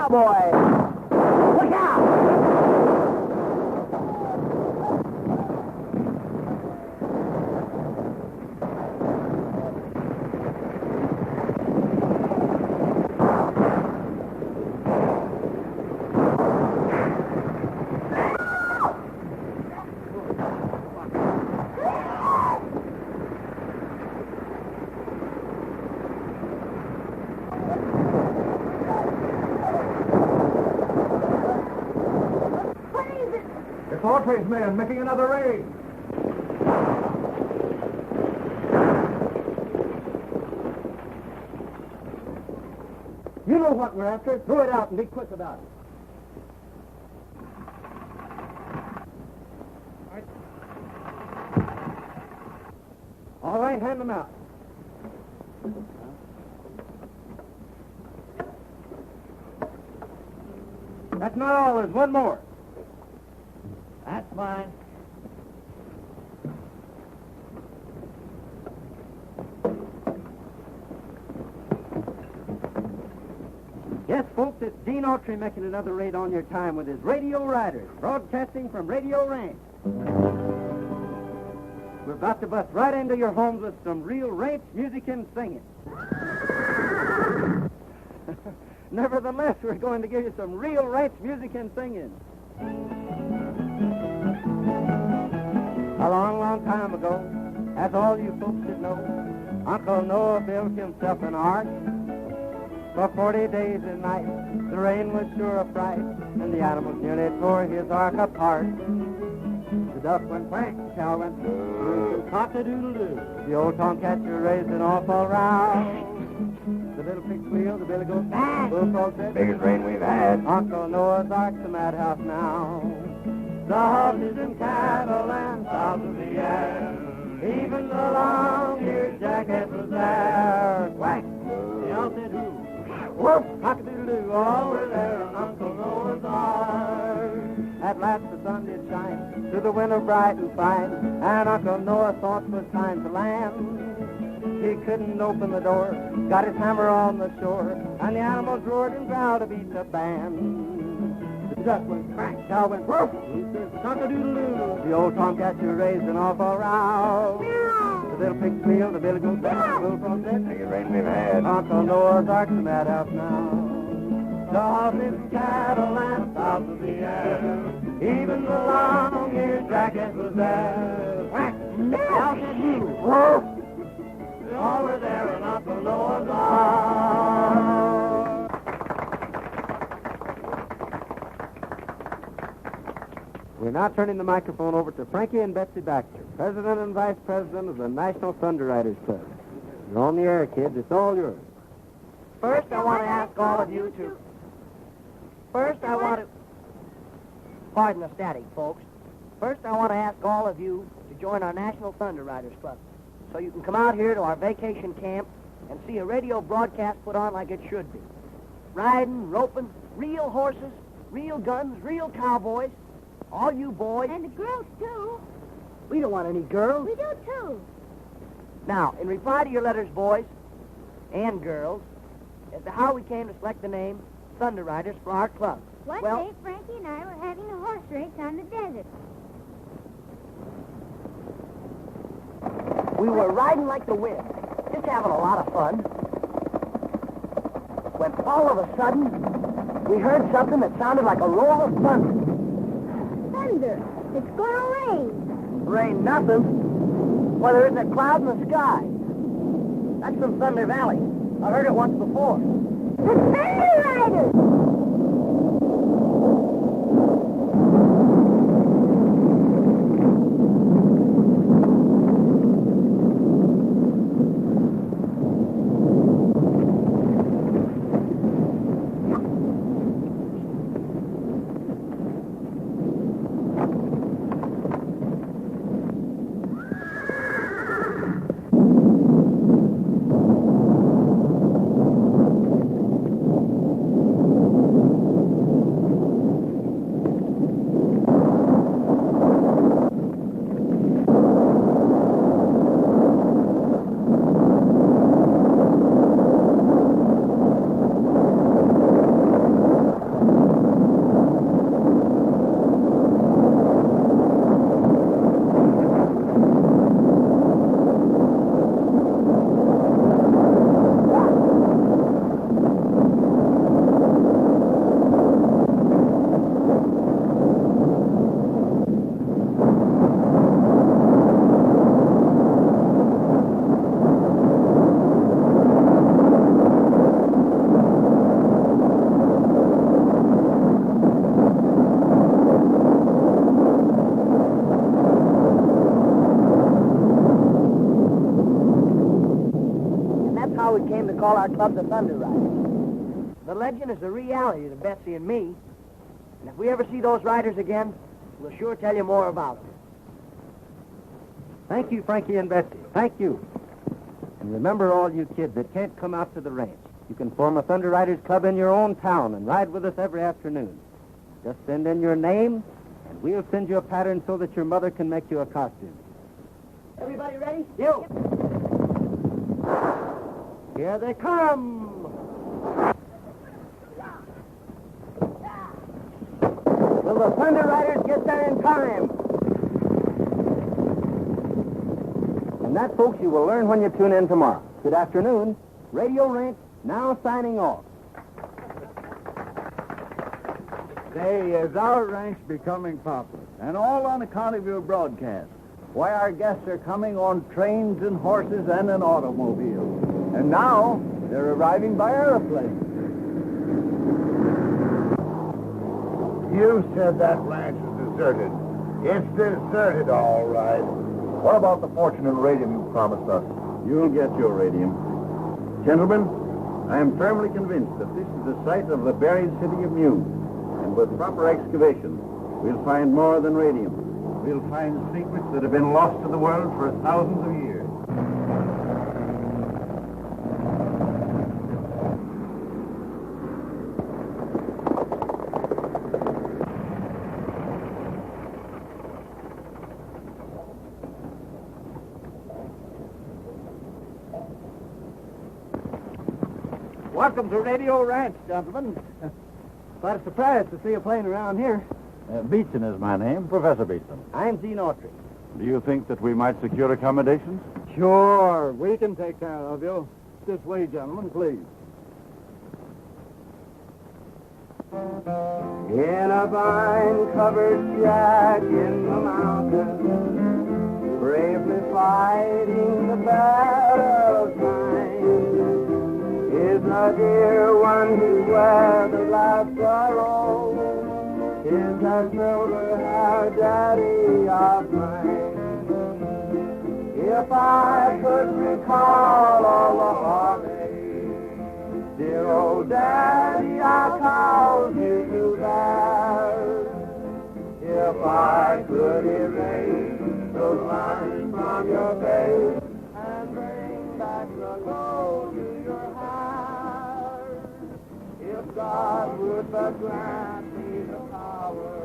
cowboy. Look out! Autry's men making another raid. You know what we're after. Throw it out and be quick about it. All right, hand them out. That's not all. There's one more. That's fine. Yes, folks, it's Dean Autry making another raid on your time with his Radio Riders, broadcasting from Radio Ranch. We're about to bust right into your homes with some real ranch music and singing. Nevertheless, we're going to give you some real ranch music and singing. A long, long time ago, as all you folks should know, Uncle Noah built himself an ark. For 40 days and nights, the rain was sure a fright, and the animals nearly tore his ark apart. The duck went quack, the cow went cock-a-doodle-doo. The old tomcatcher raised an awful row. The little pig squealed, the billy goat bang. Bullfrog said, Biggest rain we've had. Uncle Noah's ark's a madhouse now. The horses and cattle and fowls of the air, even the long-eared jackass was there. Quack! The owl said who? Whoop! Cock-a-doodle-doo, all were there on Uncle Noah's ark. At last the sun did shine through the winter bright and fine, and Uncle Noah thought it was time to land. He couldn't open the door, got his hammer on the shore, and the animals roared and growled to beat the band. The duck went crack, cow went woof, cock-a-doodle-doo. The old tomcatcher raised an awful row. The little pig squealed, the billy goat bang, the bullfrog said, Biggest rain we've had. Uncle Noah's ark's a madhouse now. The horses, cattle, and fowls of the air, even the long-eared jackass was there. Whack! Out said you. Woof! All were there in Uncle Noah's ark. We're now turning the microphone over to Frankie and Betsy Baxter, President and Vice President of the National Thunder Riders Club. You're on the air, kids. It's all yours. First, I want to ask all of you to... Pardon the static, folks. First, I want to ask all of you to join our National Thunder Riders Club, so you can come out here to our vacation camp and see a radio broadcast put on like it should be. Riding, roping, real horses, real guns, real cowboys. All you boys. And the girls, too. We don't want any girls. We do, too. Now, in reply to your letters, boys and girls, as to how we came to select the name Thunder Riders for our club. One day, Frankie and I were having a horse race on the desert. We were riding like the wind, just having a lot of fun, when all of a sudden, we heard something that sounded like a roll of thunder. Thunder. It's going to rain. Rain nothing. Well, there isn't a cloud in the sky. That's from Thunder Valley. I heard it once before. The Thunder Riders! how we came to call our club the Thunder Riders. The legend is a reality to Betsy and me. And if we ever see those riders again, we'll sure tell you more about them. Thank you, Frankie and Betsy. Thank you. And remember, all you kids that can't come out to the ranch, you can form a Thunder Riders Club in your own town and ride with us every afternoon. Just send in your name, and we'll send you a pattern so that your mother can make you a costume. Everybody ready? You! Here they come! Will the Thunder Riders get there in time? And that, folks, you will learn when you tune in tomorrow. Good afternoon. Radio Ranch now signing off. Say, is our ranch becoming popular? And all on account of your broadcast. Why, our guests are coming on trains and horses and an automobile. And now, they're arriving by airplane. You said that ranch is deserted. It's deserted, all right. What about the fortune and radium you promised us? You'll get your radium. Gentlemen, I am firmly convinced that this is the site of the buried city of Mew. And with proper excavation, we'll find more than radium. We'll find secrets that have been lost to the world for thousands of years. Welcome to Radio Ranch, gentlemen. Quite a surprise to see you playing around here. Beeson is my name, Professor Beeson. I'm Gene Autry. Do you think that we might secure accommodations? Sure, we can take care of you. This way, gentlemen, please. In a vine-covered shack in the mountains, bravely fighting the battle of time, is a dear one who weathered life's sorrow. Is that silver-haired daddy of mine. If I could recall all the heartache, dear old daddy, I called you to bear. If I could erase those lines from your face and bring back the glow to your heart, if God would but grant me the power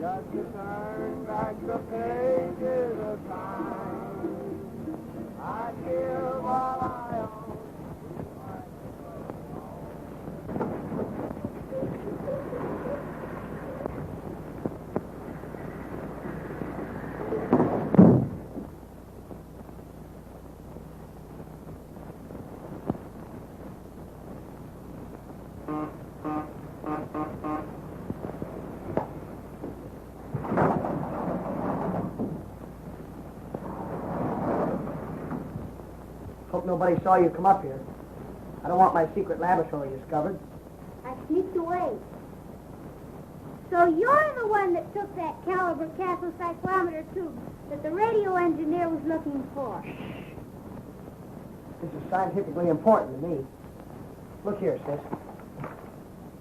just to turn back the pages of time, I'd give all I own. Hope nobody saw you come up here. I don't want my secret laboratory discovered. I sneaked away. So you're the one that took that caliber Castle cyclometer tube that the radio engineer was looking for. This is scientifically important to me. Look here, sis.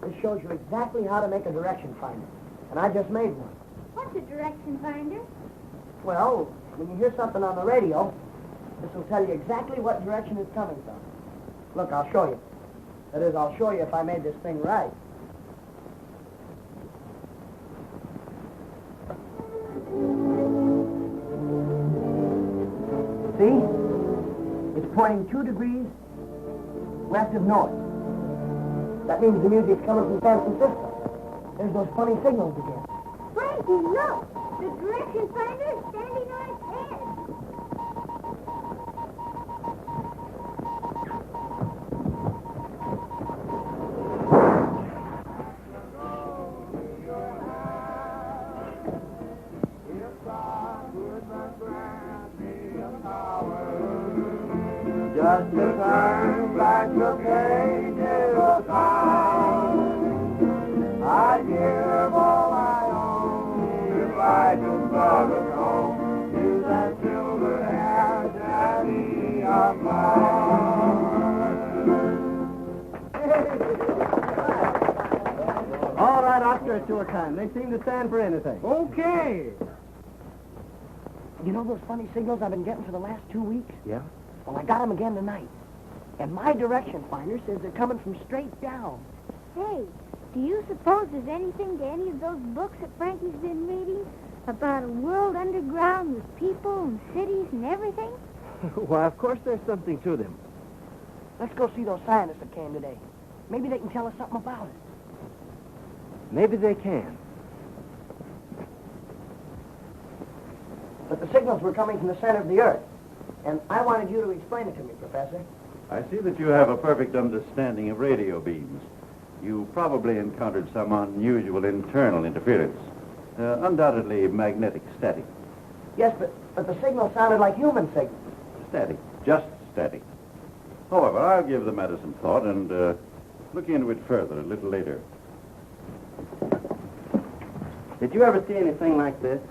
This shows you exactly how to make a direction finder. And I just made one. What's a direction finder? Well, when you hear something on the radio, this will tell you exactly what direction it's coming from. Look, I'll show you. That is, I'll show you if I made this thing right. See? It's pointing 2 degrees west of north. That means the music's coming from San Francisco. There's those funny signals again. Frankie, look! The direction finder is standing on its head. Just to turn back the pages of time, I'd give all I own if I could but home to that silver-haired daddy of mine. cigarettes to a time. They seem to stand for anything. Okay. You know those funny signals I've been getting for the last 2 weeks? Yeah? Well, I got them again tonight. And my direction finder says they're coming from straight down. Hey, do you suppose there's anything to any of those books that Frankie's been reading about a world underground with people and cities and everything? Why, of course there's something to them. Let's go see those scientists that came today. Maybe they can tell us something about it. Maybe they can. But the signals were coming from the center of the Earth. And I wanted you to explain it to me, Professor. I see that you have a perfect understanding of radio beams. You probably encountered some unusual internal interference. Undoubtedly magnetic static. Yes, but the signal sounded like human signals. Static. Just static. However, I'll give the matter some thought and look into it further a little later. Did you ever see anything like this?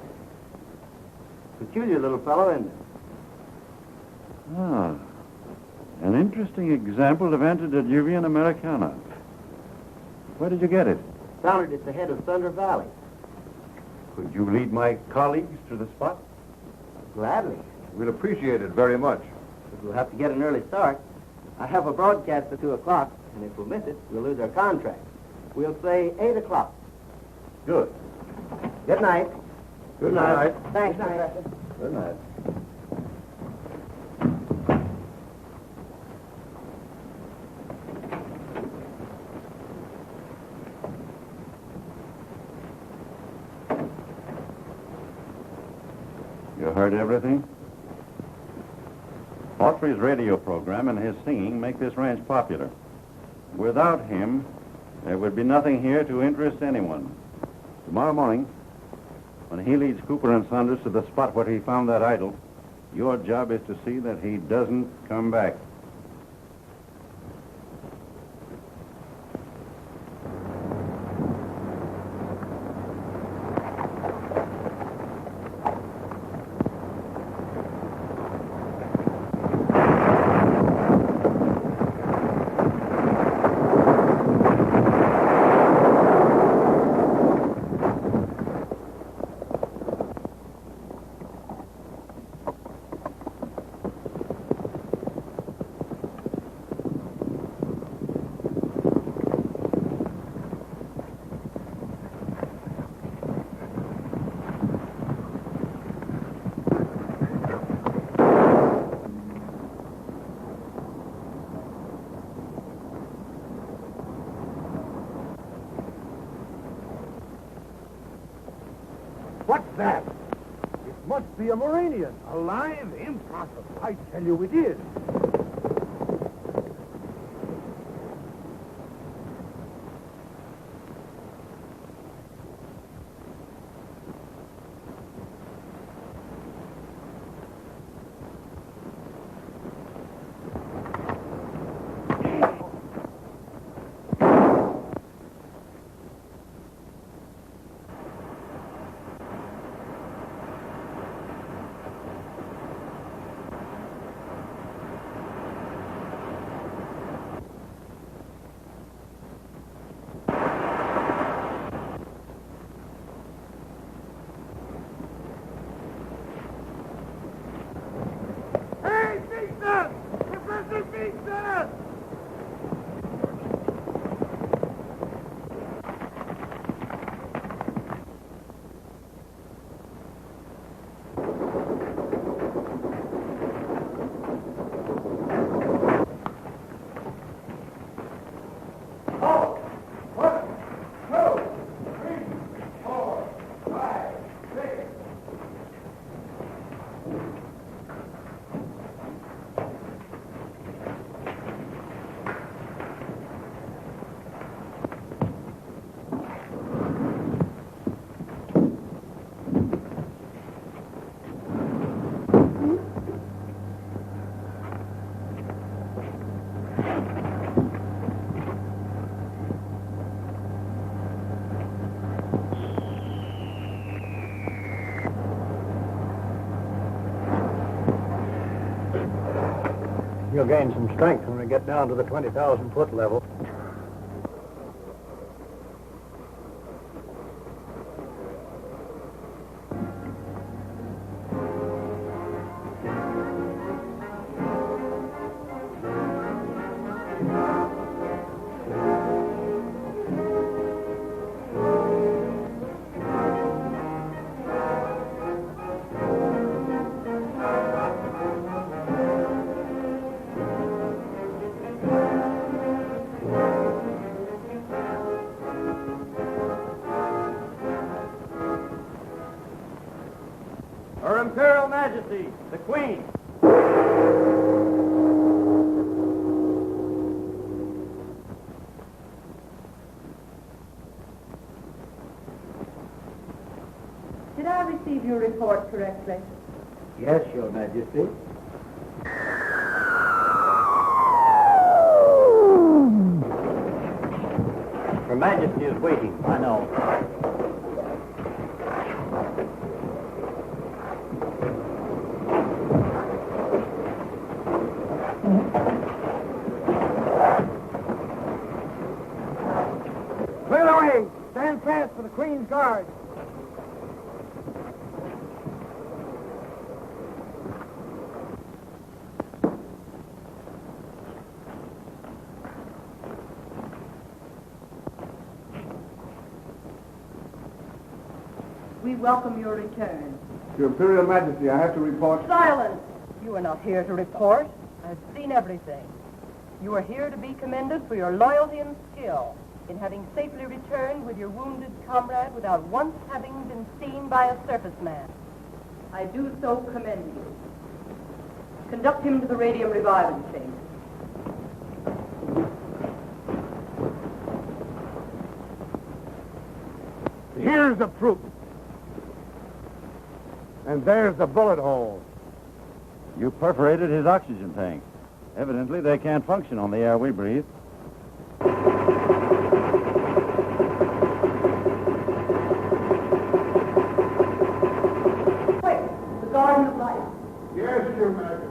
Peculiar little fellow, isn't it? Ah. An interesting example of Antediluvian Americana. Where did you get it? Found it at the head of Thunder Valley. Could you lead my colleagues to the spot? Gladly. We'd appreciate it very much. But we'll have to get an early start. I have a broadcast at 2 o'clock, and if we miss it, we'll lose our contract. We'll say 8 o'clock. Good. Good night. Good night. Thanks, Professor. Good night. You heard everything? Autry's radio program and his singing make this ranch popular. Without him, there would be nothing here to interest anyone. Tomorrow morning, when he leads Cooper and Saunders to the spot where he found that idol, your job is to see that he doesn't come back. What's that? It must be a Moranian. Alive? Impossible. I tell you it is. You'll gain some strength when we get down to the 20,000-foot level. Majesty, the Queen. Did I receive your report correctly? Yes, Your Majesty. Her Majesty is waiting. I know. Clear the way. Stand fast for the Queen's Guard. We welcome your return. Your Imperial Majesty, I have to report. Silence! You are not here to report. I've seen everything. You are here to be commended for your loyalty and skill in having safely returned with your wounded comrade without once having been seen by a surface man. I do so commend you. Conduct him to the radium reviving chamber. Here's the proof. And there's the bullet hole. You perforated his oxygen tank. Evidently, they can't function on the air we breathe. Quick, the Garden of Life. Yes, Your Majesty.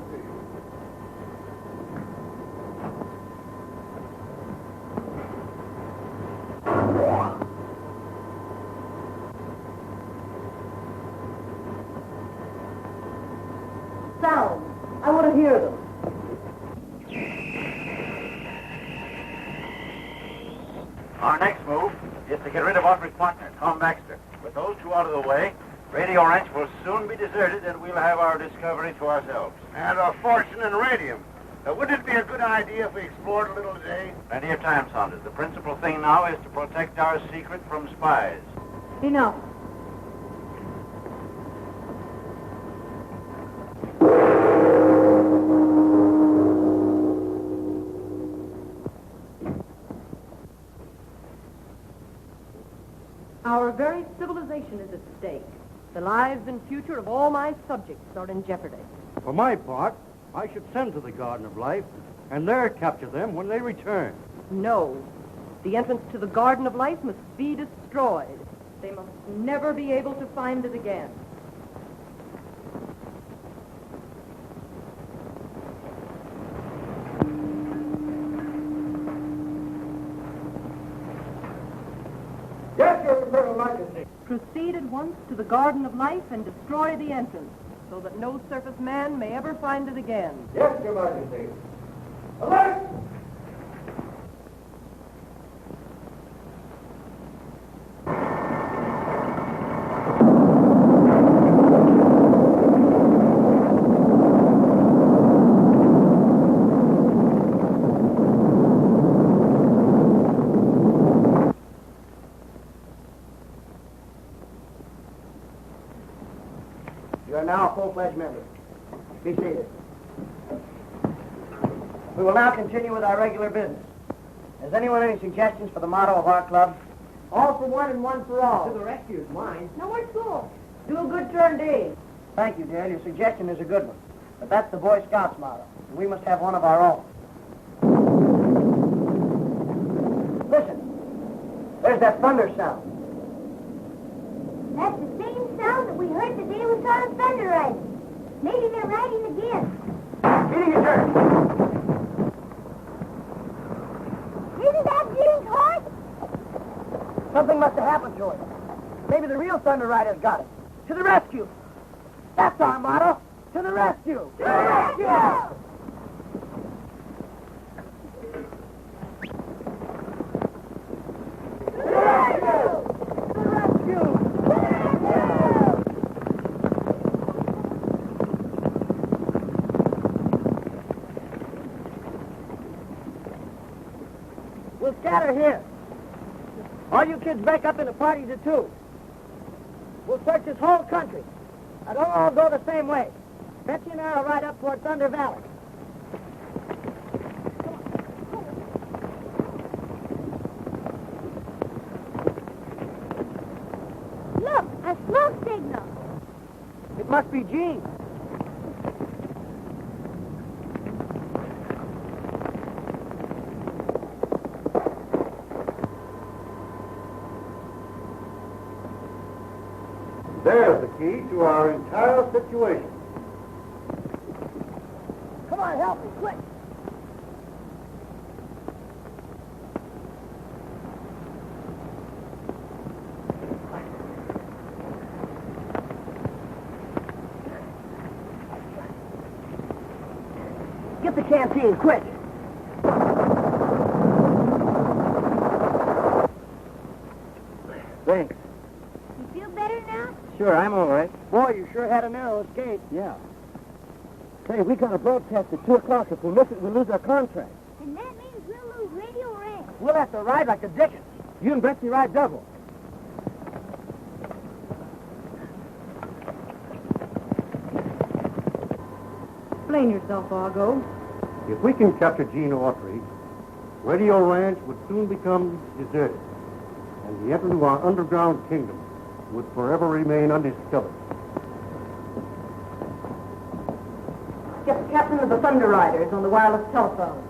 Sounds. I want to hear them. Our next move is to get rid of Audrey's partner, Tom Baxter. With those two out of the way, Radio Ranch will soon be deserted and we'll have our discovery to ourselves. And a fortune in radium. Wouldn't it be a good idea if we explored a little today? Plenty of time, Saunders. The principal thing now is to protect our secret from spies. Enough. Our very civilization is at stake. The lives and future of all my subjects are in jeopardy. For my part, I should send to the Garden of Life and there capture them when they return. No. The entrance to the Garden of Life must be destroyed. They must never be able to find it again. Yes, Your Imperial Majesty. Proceed at once to the Garden of Life and destroy the entrance, so that no surface man may ever find it again. Yes, Your Majesty. Alert! You are now a full-fledged member. Be seated. We will now continue with our regular business. Has anyone any suggestions for the motto of our club? All for one and one for all. To the rescue is mine. No more school. Do a good turn deed. Thank you, dear. Your suggestion is a good one. But that's the Boy Scouts motto. And we must have one of our own. Listen. There's that thunder sound. That's the same sound that we heard the day we saw the thunder riding. Maybe they're riding again. Feeding your turn. Isn't that Gene's horse? Something must have happened to it. Maybe the real Thunder Rider's got it. To the rescue. That's our motto. To the rescue. To the rescue! We'll scatter here. All you kids break up into parties of two. We'll search this whole country. And don't all go the same way. Fetch an arrow right up toward Thunder Valley. Look, a smoke signal. It must be Gene. There's the key to our entire situation. Come on, help me, quick. Get the canteen, quick. Thanks. You feel better now? Sure, I'm all right. Boy, you sure had a narrow escape. Yeah. Say, we got a broadcast at 2 o'clock. If we miss it, we'll lose our contract. And that means we'll lose Radio Ranch. We'll have to ride like the Dickens. You and Betsy ride double. Explain yourself, Argo. If we can capture Gene Autry, Radio Ranch would soon become deserted, and the entrance to our underground kingdom would forever remain undiscovered. Get the captain of the Thunder Riders on the wireless telephone.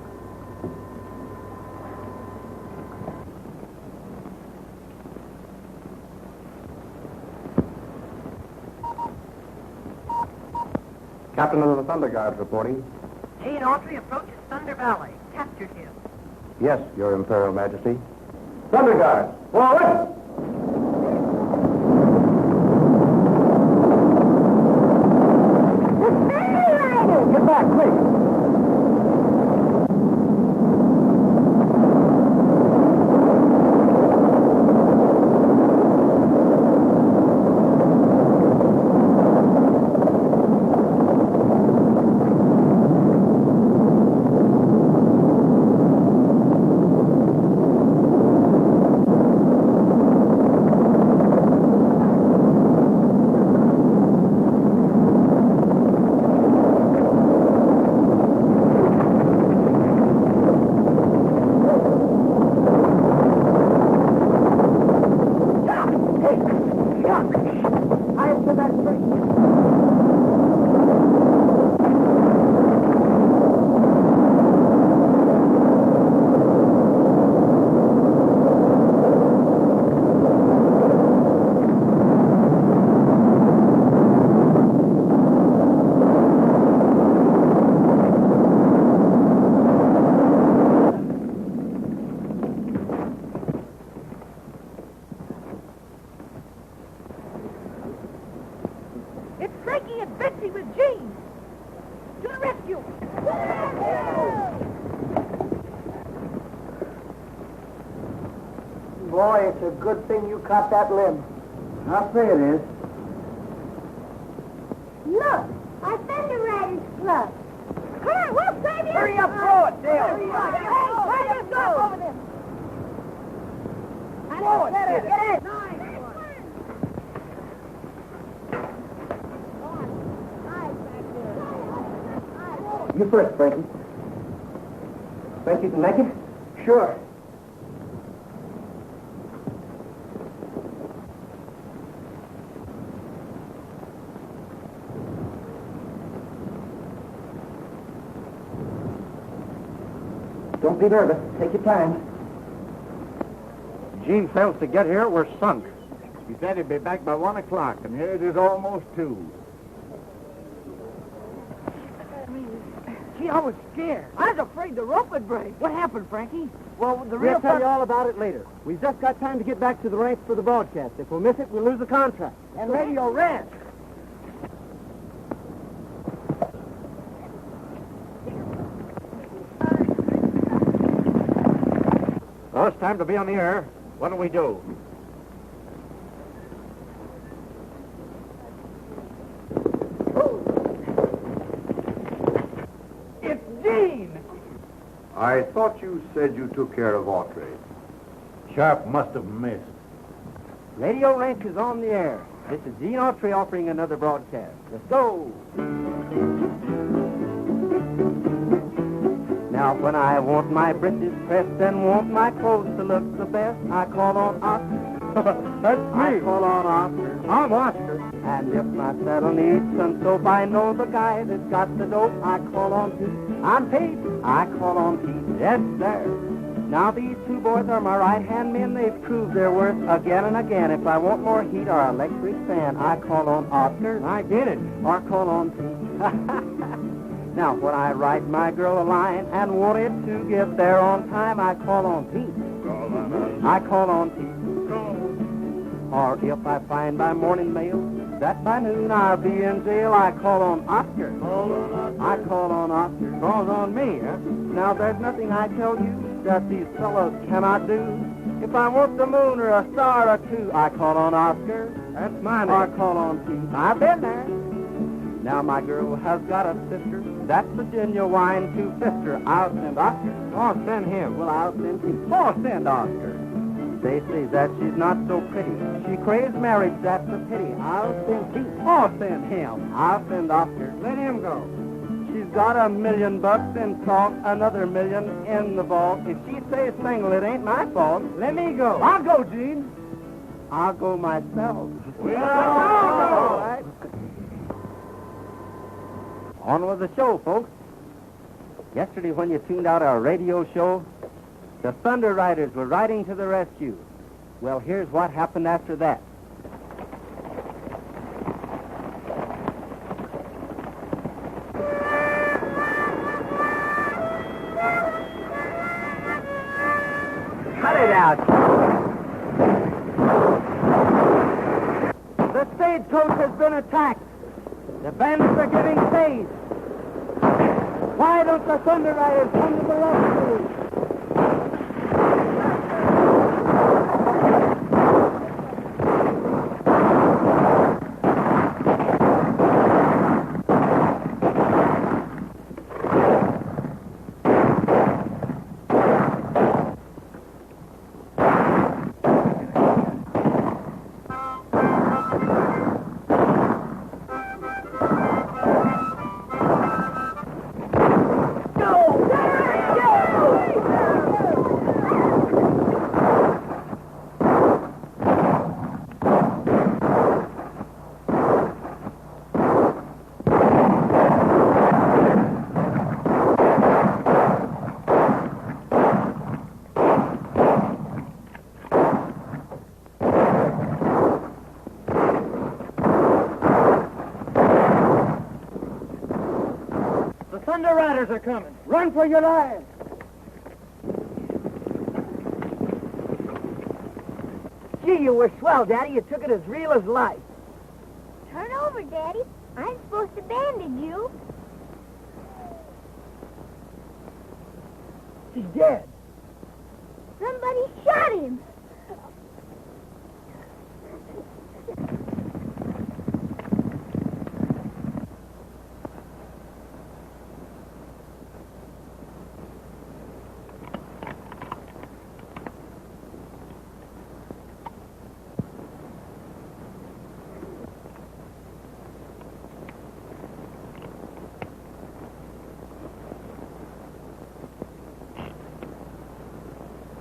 Captain of the Thunder Guards reporting. Gene Autry approaches Thunder Valley. Captured him. Yes, Your Imperial Majesty. Thunder Guards, forward! Get back, quick. It's Frankie and Betsy with Gene. To the rescue! Boy, it's a good thing you caught that limb. I'll say it is. Look, our Thunder Riders Club. Come on, we'll save you. Hurry up, throw it, Dale. Hurry up. Hey, let's go over there. Throw it, Get get it. You first, Frankie. Think you can make it? Sure. Don't be nervous. Take your time. Gene fails to get here, we're sunk. He said he'd be back by 1 o'clock, and here it is almost 2. Gee, I was scared. I was afraid the rope would break. What happened, Frankie? Well, the We'll real tell you all about it later. We've just got time to get back to the ranch for the broadcast. If we miss it, we'll lose the contract. and Radio Ranch. Well, it's time to be on the air. What do we do? It's Gene. I thought you said you took care of Autry. Sharp must have missed. Radio Ranch is on the air. This is Gene Autry offering another broadcast. Let's go. Now when I want my breeches pressed and want my clothes to look the best, I call on Oscar. That's me. I call on Oscar. I'm Oscar. And if my saddle needs some soap, I know the guy that's got the dope. I call on Pete. I'm Pete. I call on Pete. Yes, sir. Now these two boys are my right-hand men. They've proved their worth again and again. If I want more heat or electric fan, I call on Oscar. I get it. Or call on Pete. Now, when I write my girl a line and want it to get there on time, I call on Pete. I call on Pete. Or if I find by morning mail that by noon I'll be in jail, I call on Oscar. I call on Oscar. Calls on me, huh? Now, there's nothing I tell you that these fellows cannot do. If I want the moon or a star or two, I call on Oscar. That's my Or name. call on Pete. I've been there. Now my girl has got a sister. That's Virginia wine to sister. I'll send Oscar. Oh, send him. Well, I'll send Pete. Oh, send Oscar. They say that she's not so pretty. She craves marriage, that's a pity. I'll send Pete. Oh, send him. I'll send Oscar. Let him go. She's got $1 million in salt, another $1 million in the vault. If she stays single, it ain't my fault. Let me go. I'll go, Gene. I'll go myself. Well, All right. On with the show, folks. Yesterday, when you tuned out our radio show, the Thunder Riders were riding to the rescue. Well, here's what happened after that. Cut it out. The stagecoach has been attacked. The bandits are giving chase. Why don't the Thunder Riders come to the rescue? Thunder Riders are coming. Run for your lives. Gee, you were swell, Daddy. You took it as real as life. Turn over, Daddy. I'm supposed to bandage you. He's dead. Somebody shot him.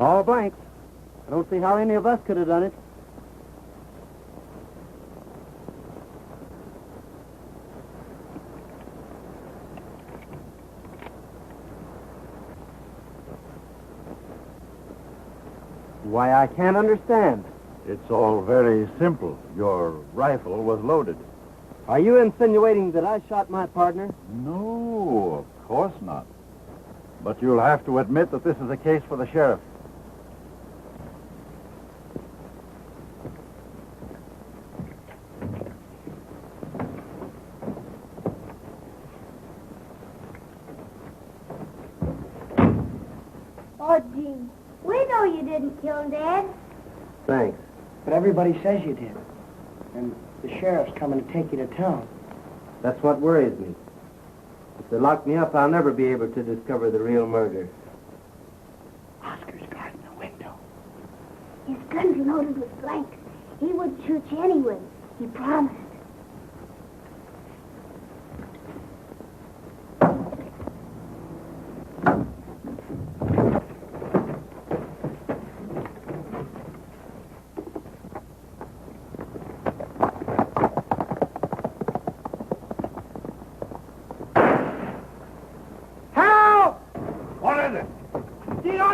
All blanks. I don't see how any of us could have done it. Why, I can't understand. It's all very simple. Your rifle was loaded. Are you insinuating that I shot my partner? No, of course not. But you'll have to admit that this is a case for the sheriff. Oh, Gene, we know you didn't kill him, Dad. Thanks. But everybody says you did. And the sheriff's coming to take you to town. That's what worries me. If they lock me up, I'll never be able to discover the real murder. Oscar's guarding the window. His gun's loaded with blanks. He wouldn't shoot you anyway. He promised.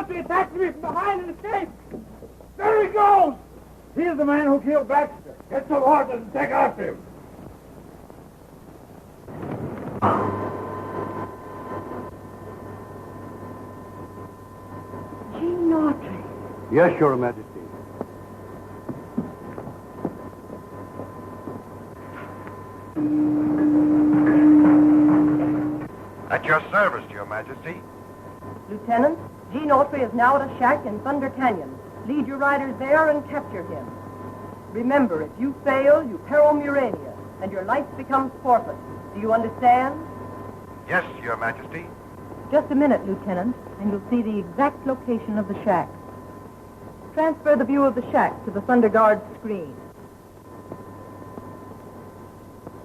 Autry attacked me from behind and escaped. There he goes! He's the man who killed Baxter. Get some horses and take after him. Gene Autry. Yes, Your Majesty. At your service, Your Majesty. Lieutenant, Gene Autry is now at a shack in Thunder Canyon. Lead your riders there and capture him. Remember, if you fail, you peril Murania, and your life becomes forfeit. Do you understand? Yes, Your Majesty. Just a minute, Lieutenant, and you'll see the exact location of the shack. Transfer the view of the shack to the Thunder Guard screen.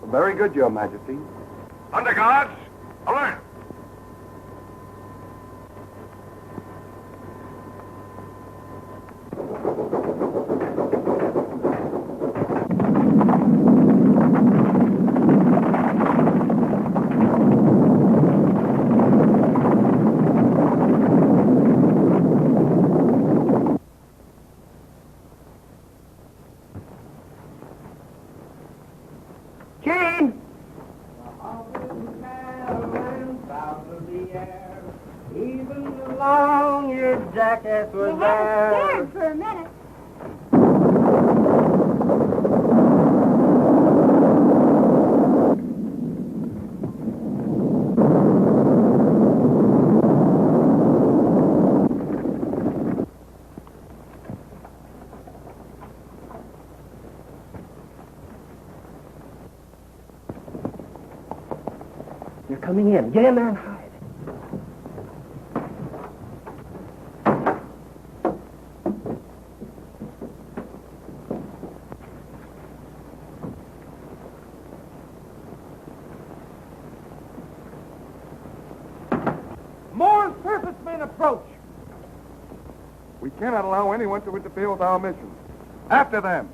Very good, Your Majesty. Under guards, alert! Gene! Even along your jacket was You had us there. scared for a minute. They're coming in. Get in there and hide. More surface men approach. We cannot allow anyone to interfere with our mission. After them.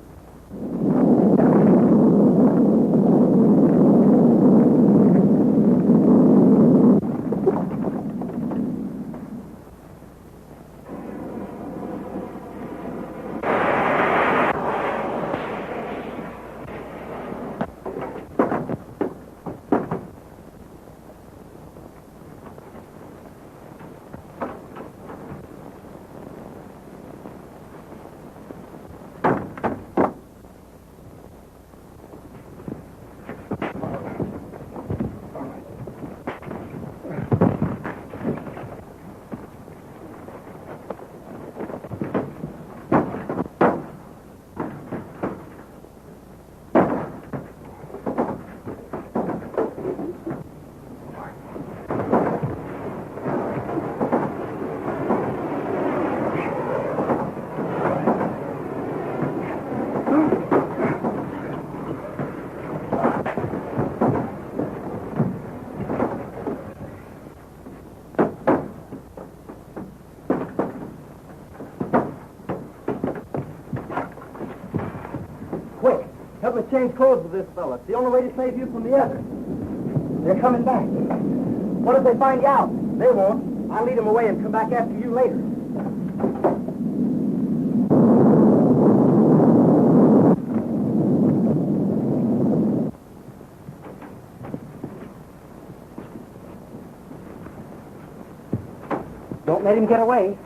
Quick, help me change clothes with this fella. It's the only way to save you from the others. They're coming back. What if they find you out? They won't. I'll lead them away and come back after you later. Don't let him get away.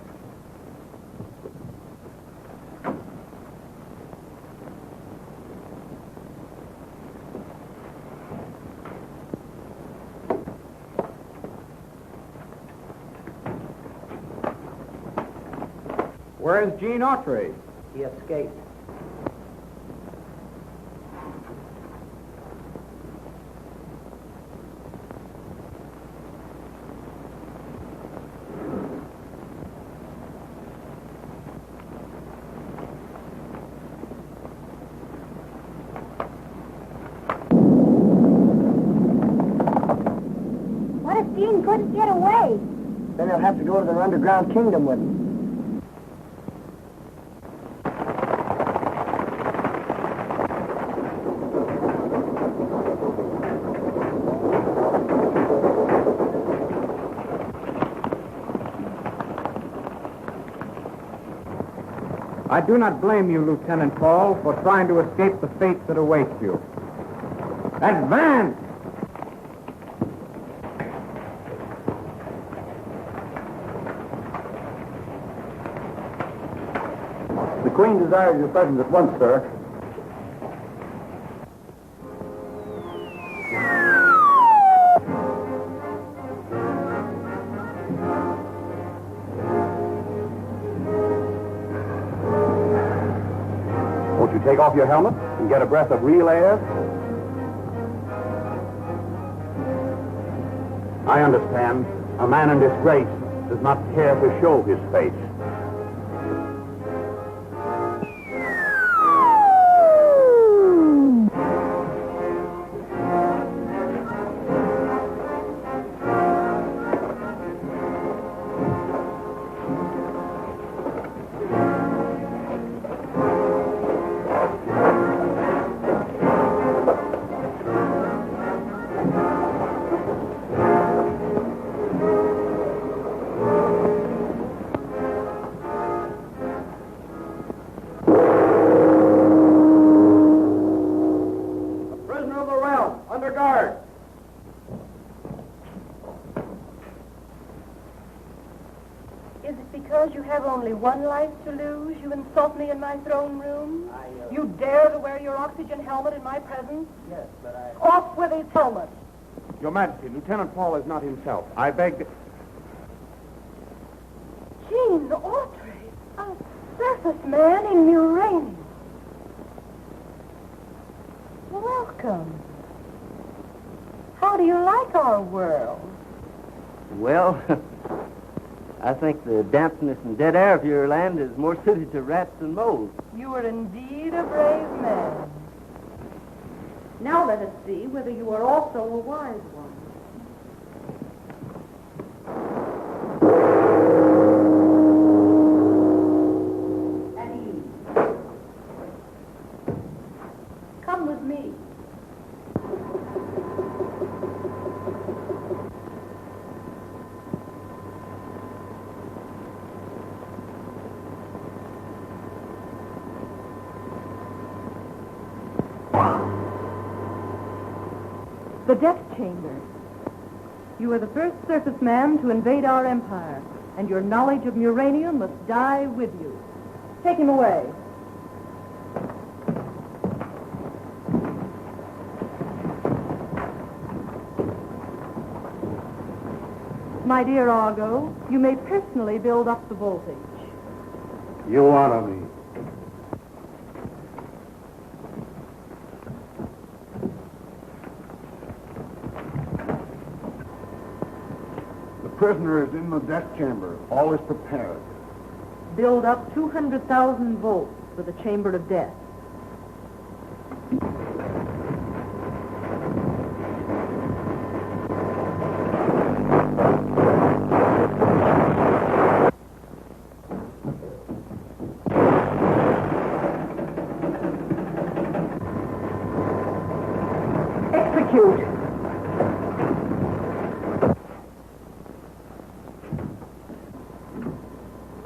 Where's Gene Autry? He escaped. What if Gene couldn't get away? Then they'll have to go to their underground kingdom with him. I do not blame you, Lieutenant Paul, for trying to escape the fate that awaits you. Advance! The Queen desires your presence at once, sir. Won't you take off your helmet and get a breath of real air? I understand. A man in disgrace does not care to show his face. Is it because you have only one life to lose you insult me in my throne room? You dare to wear your oxygen helmet in my presence? Yes, but I... Off with his helmet! Your Majesty, Lieutenant Paul is not himself. I beg... Gene Autry, a surface man in Uranium. Welcome. How do you like our world? Well, I think the dampness and dead air of your land is more suited to rats than moles. You are indeed a brave man. Now let us see whether you are also a wise one. At ease. Come with me. The death chamber. You are the first surface man to invade our empire, and your knowledge of uranium must die with you. Take him away. My dear Argo, you may personally build up the voltage. You honor me. The prisoner is in the death chamber. All is prepared. Build up 200,000 volts for the chamber of death. Execute.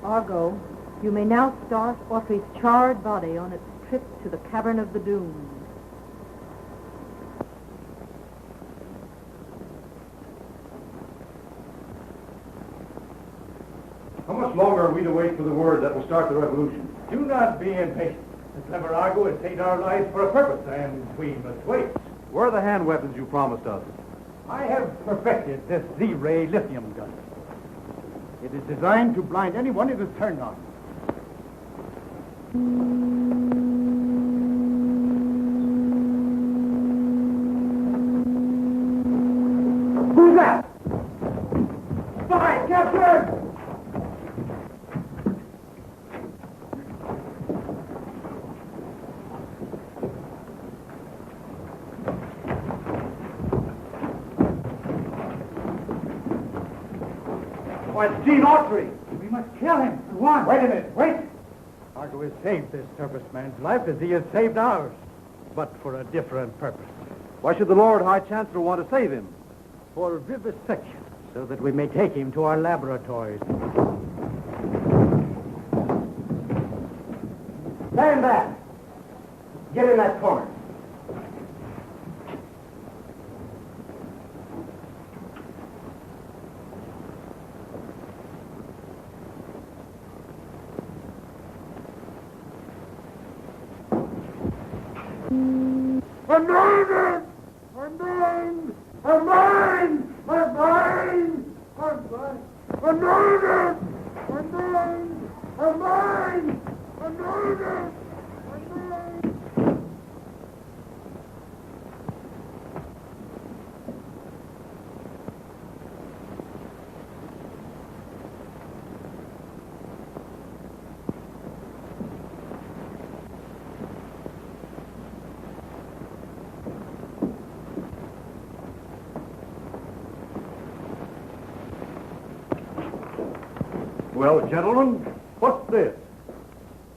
Argo, you may now start Autry's charred body on its trip to the Cavern of the Doomed. How much longer are we to wait for the word that will start the revolution? Do not be impatient. The clever Argo has taken our lives for a purpose, and we must wait. Where are the hand weapons you promised us? I have perfected this Z-ray lithium gun. It is designed to blind anyone it is turned on. Who's that? Spy, captured! Why, it's Gene Autry! We must kill him at once. Wait a minute, wait! Argo has saved this surface man's life as he has saved ours, but for a different purpose. Why should the Lord High Chancellor want to save him? For vivisection, so that we may take him to our laboratories. Stand back. Get in that corner. I'm mine! I'm mine! I'm mine! I'm mine! I'm mine! I'm mine! I'm mine! I'm mine! I'm mine! I'm mine! Well, gentlemen, what's this?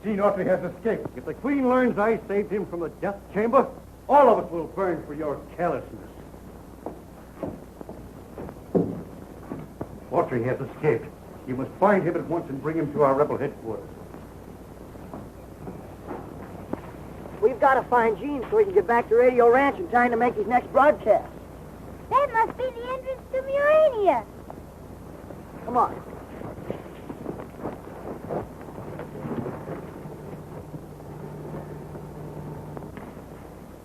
Gene Autry has escaped. If the Queen learns I saved him from the death chamber, all of us will burn for your carelessness. Autry has escaped. You must find him at once and bring him to our rebel headquarters. We've got to find Gene so he can get back to Radio Ranch in time to make his next broadcast. That must be the entrance to Murania. Come on.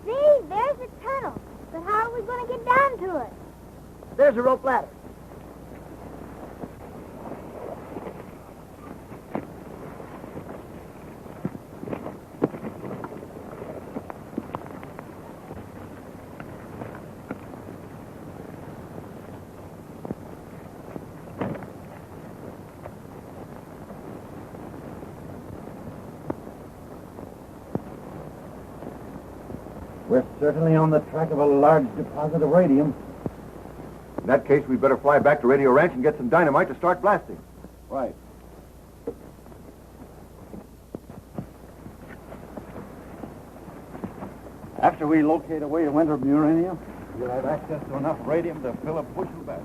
See, there's the tunnel. But how are we going to get down to it? There's a rope ladder. We're certainly on the track of a large deposit of radium. In that case, we'd better fly back to Radio Ranch and get some dynamite to start blasting. Right. After we locate a way to enter Murania, we'll have access to enough radium to fill a bushel bag.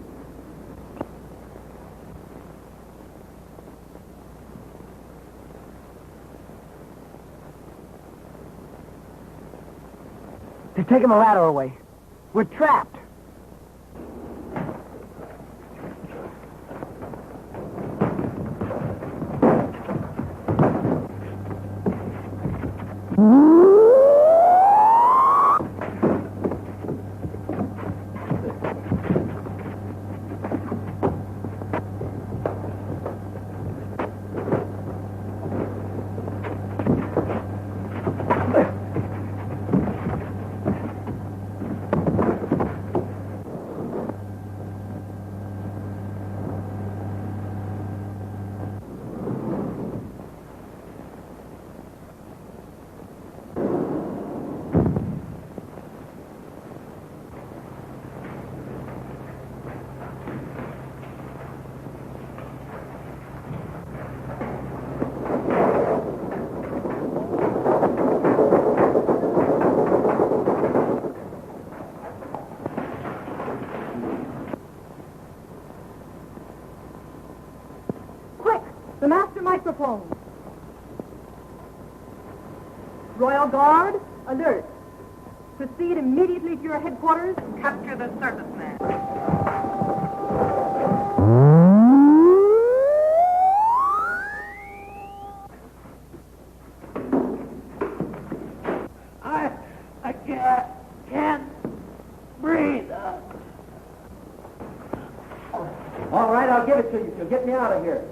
They're taking the ladder away. We're trapped. The master microphone. Royal Guard, alert. Proceed immediately to your headquarters. Capture the circus man. I can't breathe. All right, I'll give it to you. So get me out of here.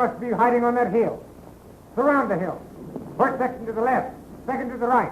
must be hiding on that hill. Surround the hill. First section to the left, second to the right.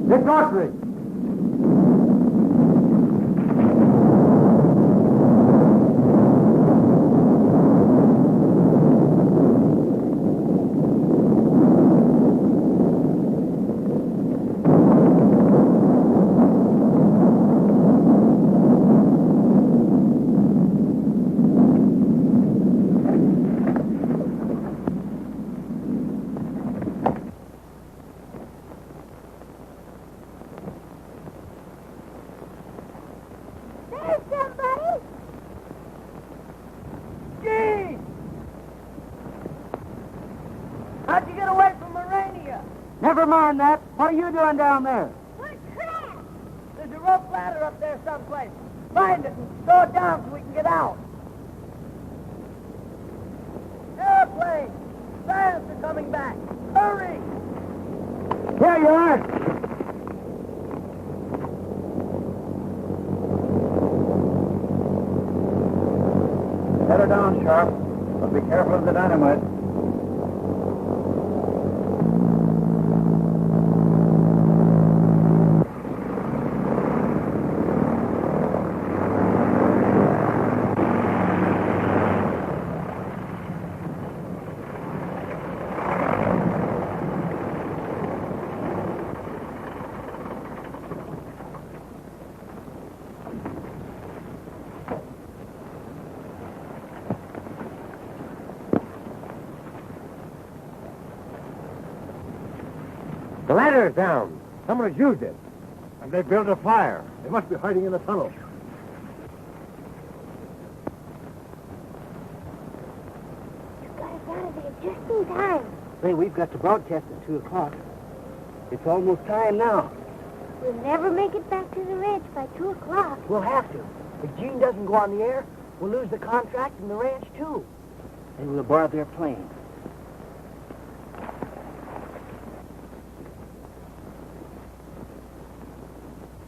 Miss Autry! There's somebody. Gee! How'd you get away from Morania? Never mind that. What are you doing down there? We're trapped. There's a rope ladder up there someplace. Find it and throw it down so we can get out. Airplane! Science are coming back. Hurry! Here you are. Set her down, Sharp. But be careful of the dynamite. The ladder is down. Someone has used it. And they built a fire. They must be hiding in the tunnel. You got us out of there just in time. Say, we've got to broadcast at 2 o'clock. It's almost time now. We'll never make it back to the ranch by 2 o'clock. We'll have to. If Gene doesn't go on the air, we'll lose the contract and the ranch, too. They will aboard their plane.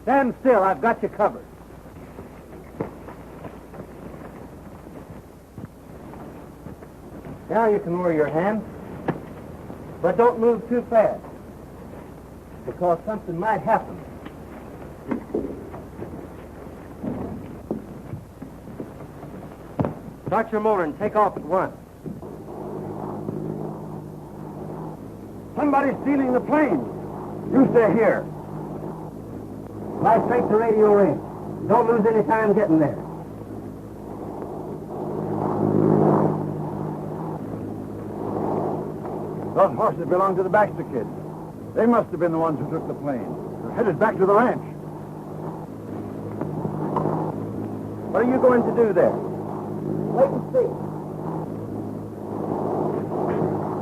Stand still. I've got you covered. Now you can lower your hand. But don't move too fast. Because something might happen. Start your motor and take off at once. Somebody's stealing the plane. You stay here. Fly straight to Radio Ranch. Don't lose any time getting there. Those horses belong to the Baxter kids. They must have been the ones who took the plane. They're headed back to the ranch. What are you going to do there? Wait and see.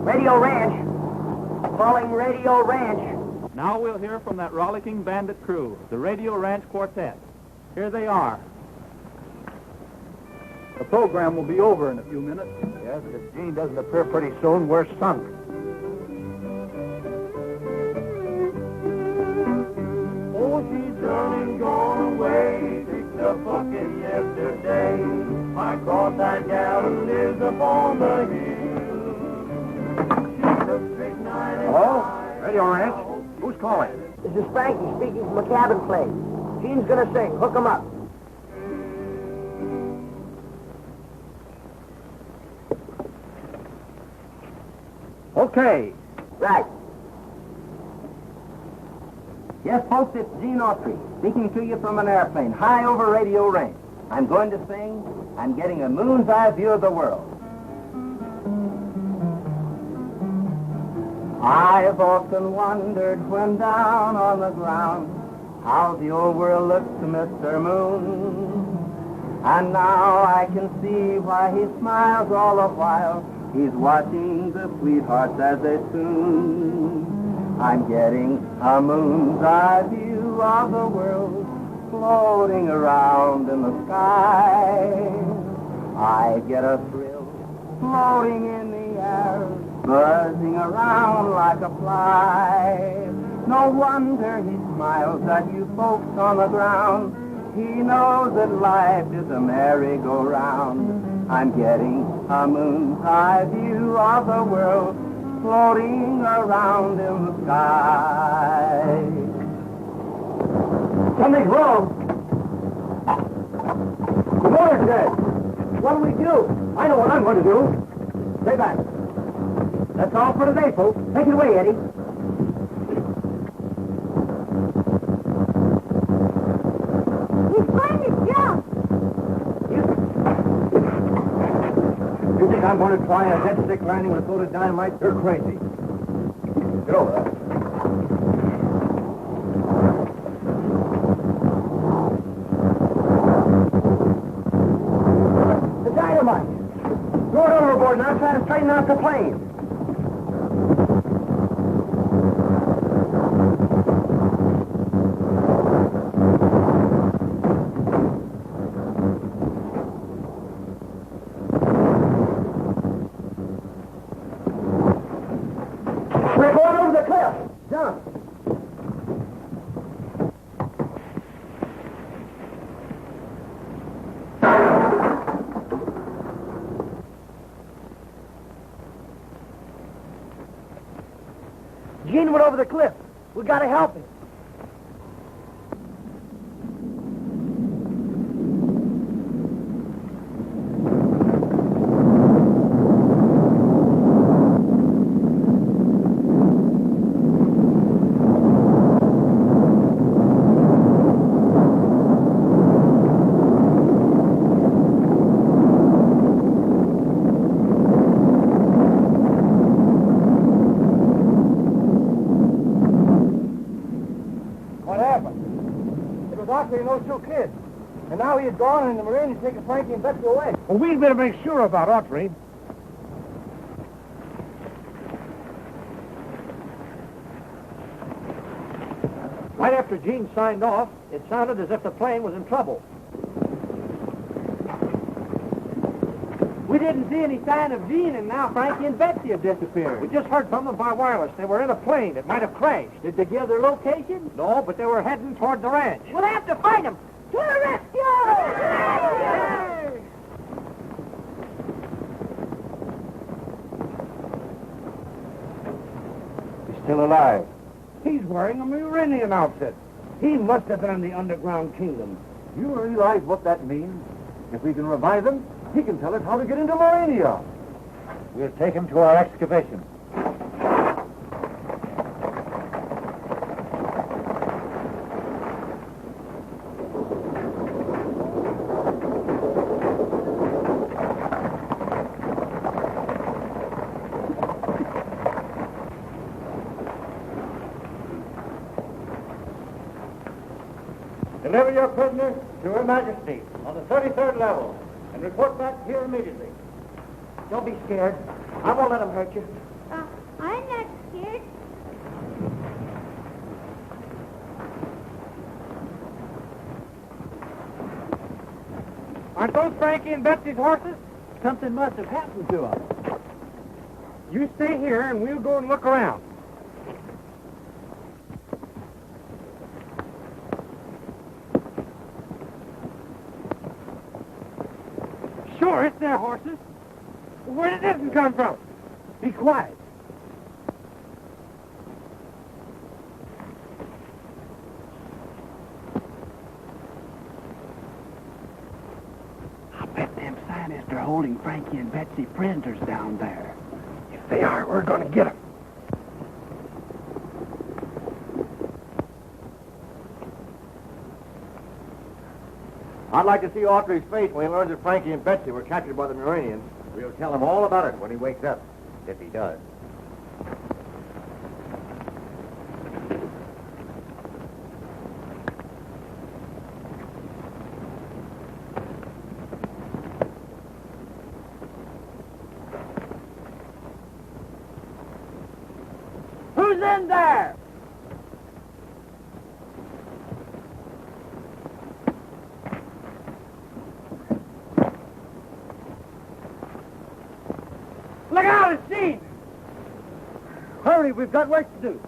Radio Ranch. Calling Radio Ranch. Now we'll hear from that rollicking bandit crew, the Radio Ranch Quartet. Here they are. The program will be over in a few minutes. Yes, if Gene doesn't appear pretty soon, we're sunk. Oh, she's done and gone away, picked up bucket yesterday. My cross-eyed gal lives up on the hill. She's a big night and Hello? Radio Ranch? Who's calling? This is Frankie speaking from a cabin place. Gene's gonna sing. Hook 'em up. Okay. Right. Yes, folks, it's Gene Autry, speaking to you from an airplane, high over Radio Range. I'm going to sing, I'm getting a moon's eye view of the world. I've often wondered when down on the ground how the old world looks to Mr. Moon. And now I can see why he smiles all the while. He's watching the sweethearts as they tune. I'm getting a moon's eye view of the world floating around in the sky. I get a thrill floating in the air, buzzing around like a fly. No wonder he smiles at you folks on the ground. He knows that life is a merry-go-round. I'm getting a moon's eye view of the world floating around in the sky. Something's wrong. The motor's dead. What do we do? I know what I'm going to do. Stay back. That's all for today, folks. Take it away, Eddie. He's going to jump. You think I'm going to try a dead stick landing with a load of dynamite? You're crazy. Get over there. The dynamite. Throw it overboard now. Try to straighten out the plane. We're going over the cliff. Jump. Gene went over the cliff. We gotta help him. What happened? It was Autry and those two kids. And now he is gone and the Marine is taking Frankie and Betsy away. Well, we'd better make sure about Autry. Right after Gene signed off, it sounded as if the plane was in trouble. We didn't see any sign of Gene, and now Frankie and Betsy have disappeared. We just heard from them by wireless. They were in a plane. It might have crashed. Did they give their location? No, but they were heading toward the ranch. We'll have to find him. To the rescue! He's still alive. He's wearing a Murinian outfit. He must have been in the underground kingdom. You realize what that means? If we can revive him, he can tell us how to get into Morania. We'll take him to our excavation. Deliver your prisoner to Her Majesty on the 33rd level and report back here immediately. Don't be scared. I won't let him hurt you. I'm not scared. Aren't those Frankie and Betsy's horses? Something must have happened to them. You stay here and we'll go and look around. Sure, it's their horses. Where did this one come from? Be quiet. holding Frankie and Betsy prisoners down there. If they are, we're going to get them. I'd like to see Autry's face when he learns that Frankie and Betsy were captured by the Muranians. We'll tell him all about it when he wakes up, if he does. Who's in there? Look out, it's Gene! Hurry, we've got work to do.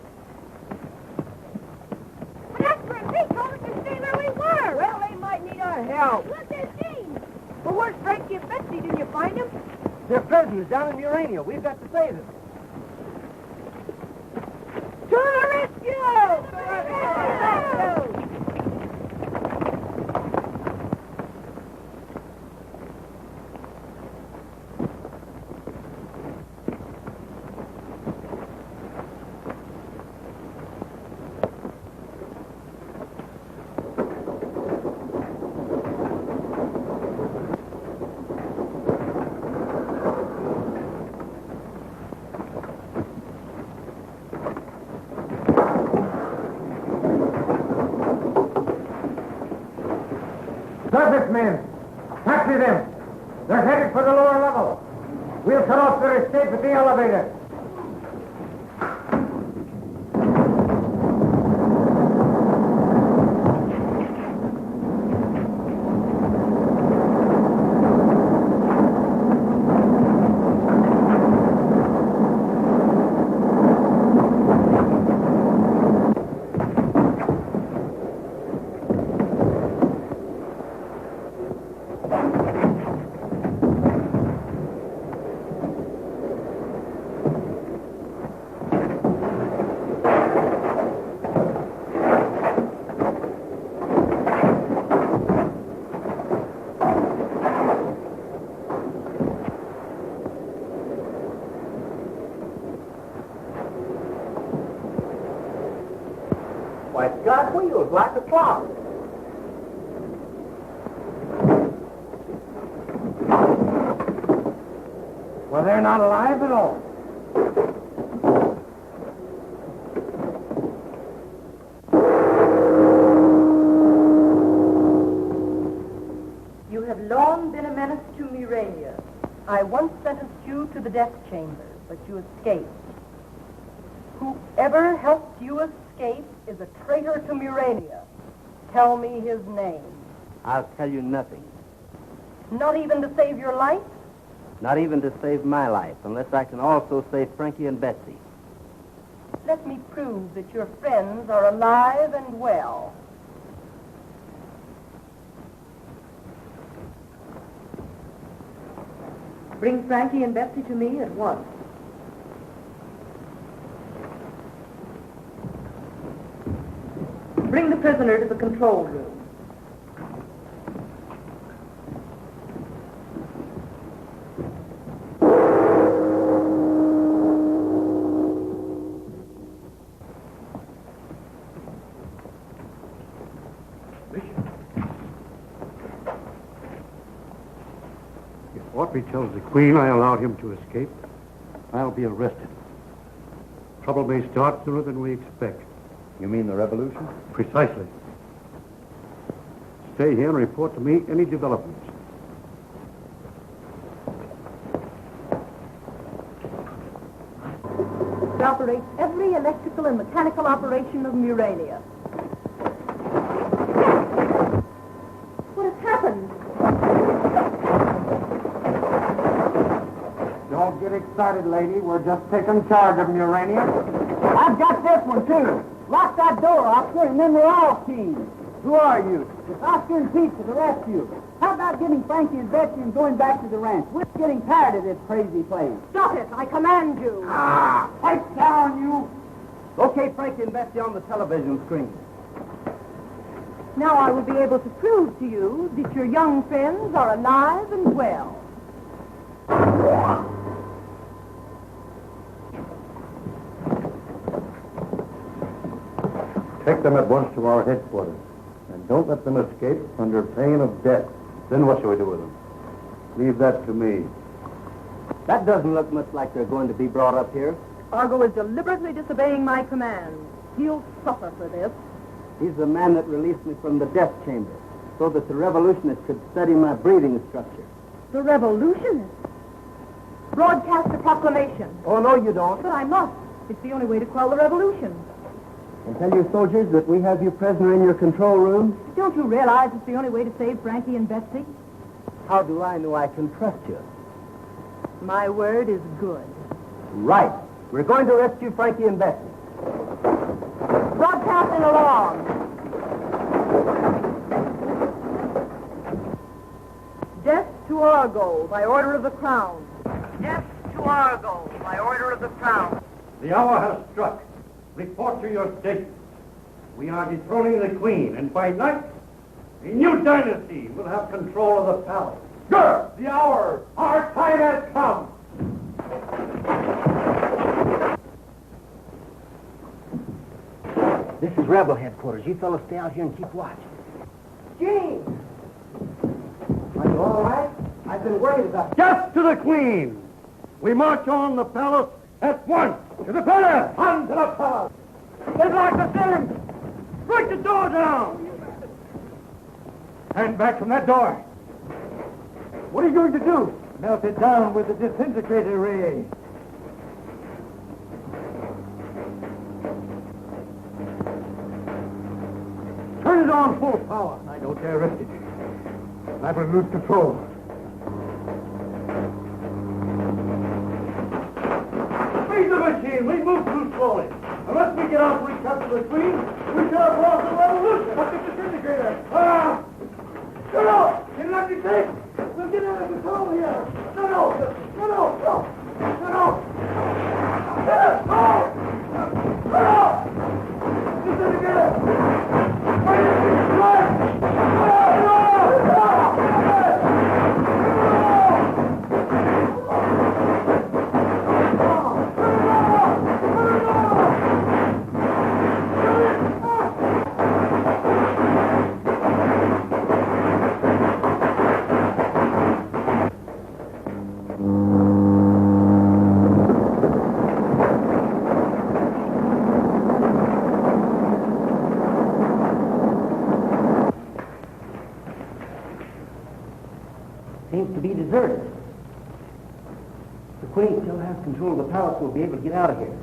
Well, that's for me. Told us to stay where we were. Well, they might need our help. Look, there's Gene. Well, where's Frankie and Betsy? Didn't you find them? They're prisoners down in Urania. We've got to save them. To the rescue! To the rescue! Surface men, taxi them. They're headed for the lower level. We'll cut off their escape at the elevator. Why, it's got wheels like a clock. Well, they're not alive at all. You have long been a menace to Murania. I once sentenced you to the death chamber, but you escaped. Whoever helped you escape is a traitor to Murania. Tell me his name. I'll tell you nothing. Not even to save your life? Not even to save my life, unless I can also save Frankie and Betsy. Let me prove that your friends are alive and well. Bring Frankie and Betsy to me at once. Bring the prisoner to the control room. If Autry tells the Queen I allowed him to escape, I'll be arrested. Trouble may start sooner than we expect. You mean the revolution? Precisely. Stay here and report to me any developments. It operates every electrical and mechanical operation of Murania. What has happened? Don't get excited, lady. We're just taking charge of Murania. I've got this one, too. Lock that door, Oscar, and then we're all keen. Who are you? It's Oscar and Pete to the rescue. How about getting Frankie and Betsy and going back to the ranch? We're getting tired of this crazy place. Stop it! I command you! Pipe down, you! Okay, Frankie and Betsy on the television screen. Now I will be able to prove to you that your young friends are alive and well. Take them at once to our headquarters, and don't let them escape under pain of death. Then what shall we do with them? Leave that to me. That doesn't look much like they're going to be brought up here. Argo is deliberately disobeying my command. He'll suffer for this. He's the man that released me from the death chamber, so that the revolutionists could study my breathing structure. The revolutionists? Broadcast a proclamation. Oh, no, you don't. But I must. It's the only way to quell the revolution. And tell your soldiers that we have you prisoner in your control room. Don't you realize it's the only way to save Frankie and Betsy? How do I know I can trust you? My word is good. Right. We're going to rescue Frankie and Betsy. Broadcasting along. Death to Argo by order of the Crown. Death to Argo by order of the Crown. The hour has struck. Report to your station. We are dethroning the Queen, and by night, a new dynasty will have control of the palace. Good! The hour! Our time has come! This is rebel headquarters. You fellows stay out here and keep watch. Gene! Are you all right? I've been worried about you. Death to the Queen! We march on the palace at once! To the palace! On to the palace! Get like the same! Break the door down! Hand back from that door! What are you going to do? Melt it down with the disintegrator ray. Turn it on full power. I don't dare risk it. I will lose control. Speed the machine. We move too slowly. Unless we get out and recapture the Queen, we shall have lost the revolution. Look at the disintegrator. Shut up! Get it up your tape. We'll get out of control here. No. Get it! Disintegrator! Seems to be deserted. The Queen still has control of the palace. We'll be able to get out of here.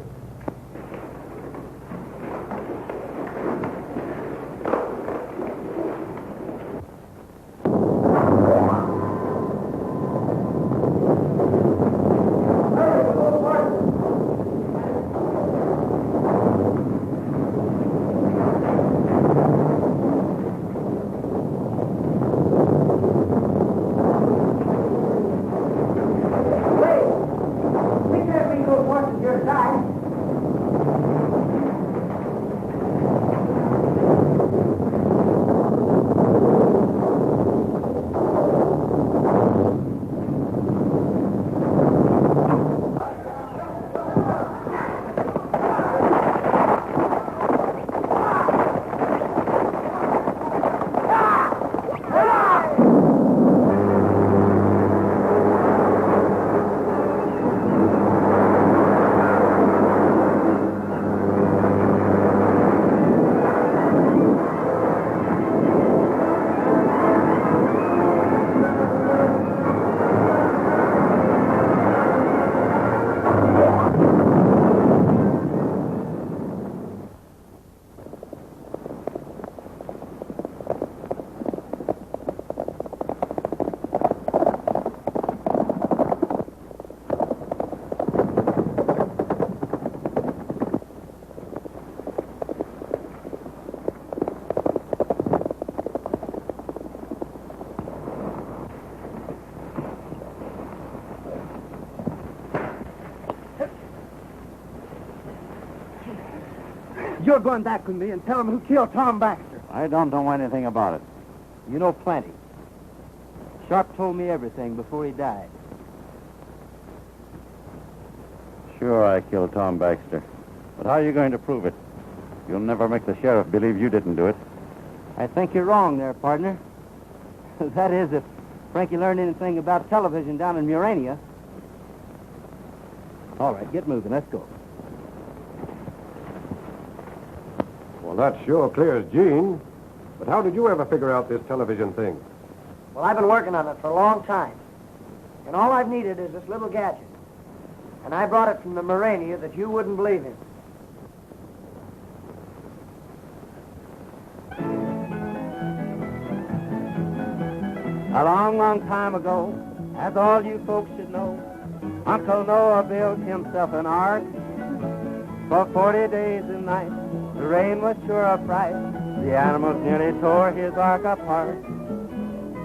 You're going back with me and tell him who killed Tom Baxter. I don't know anything about it. You know plenty. Sharp told me everything before he died. Sure, I killed Tom Baxter. But how are you going to prove it? You'll never make the sheriff believe you didn't do it. I think you're wrong there, partner. That is, if Frankie learned anything about television down in Murania. All right, get moving. Let's go. Well, that sure clears Gene. But how did you ever figure out this television thing? Well, I've been working on it for a long time. And all I've needed is this little gadget. And I brought it from the Morania that you wouldn't believe in. A long, long time ago, as all you folks should know, Uncle Noah built himself an ark. For 40 days and nights, the rain was sure a fright. The animals nearly tore his ark apart.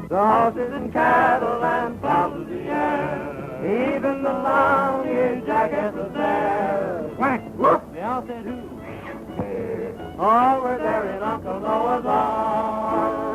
The horses and cattle and fowls of the air, even the long-eared jackass was there. Quack! Whoop! They all said who? All were there in Uncle Noah's ark.